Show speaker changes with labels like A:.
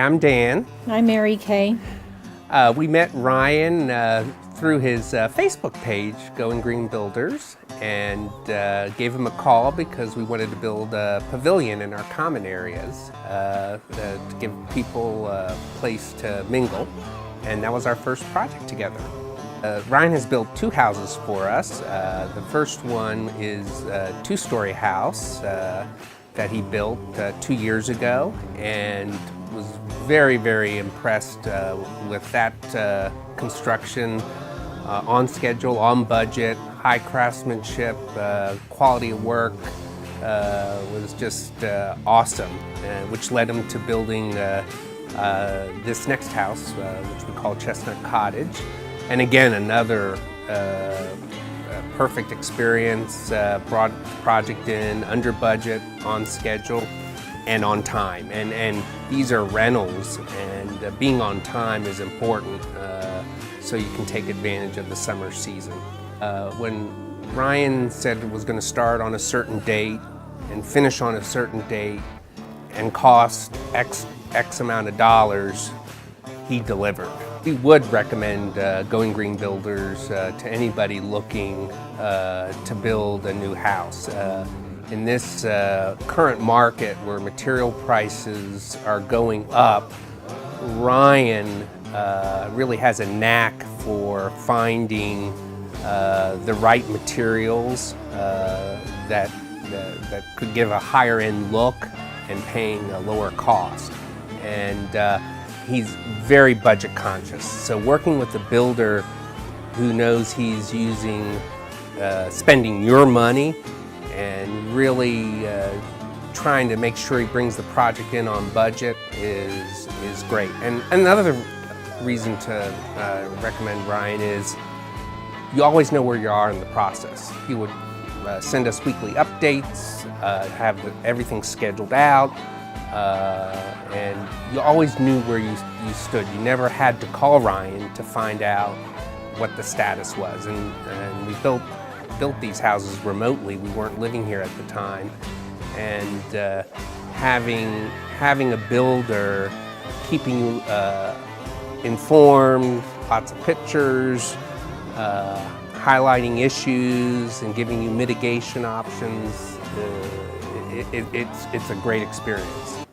A: I'm Dan.
B: I'm Mary Kay.
A: We met Ryan through his Facebook page, Going Green Builders, and gave him a call because we wanted to build a pavilion in our common areas to give people a place to mingle, and that was our first project together. Ryan has built two houses for us. The first one is a two-story house that he built 2 years ago, and was very, very impressed with that construction, on schedule, on budget, high craftsmanship, quality of work was just awesome, which led him to building this next house, which we call Chestnut Cottage. And again, another perfect experience, brought the project in under budget, on schedule, and on time. And these are rentals, and being on time is important so you can take advantage of the summer season. When Ryan said it was going to start on a certain date and finish on a certain date and cost X amount of dollars, he delivered. We would recommend Going Green Builders to anybody looking to build a new house. In this current market where material prices are going up, Ryan really has a knack for finding the right materials that could give a higher end look and paying a lower cost. And he's very budget conscious. So working with a builder who knows he's spending your money and really trying to make sure he brings the project in on budget is great. And another reason to recommend Ryan is you always know where you are in the process. He would send us weekly updates, have everything scheduled out, and you always knew where you stood. You never had to call Ryan to find out what the status was. And we built these houses remotely. We weren't living here at the time, and having a builder keeping you informed, lots of pictures, highlighting issues and giving you mitigation options, it's a great experience.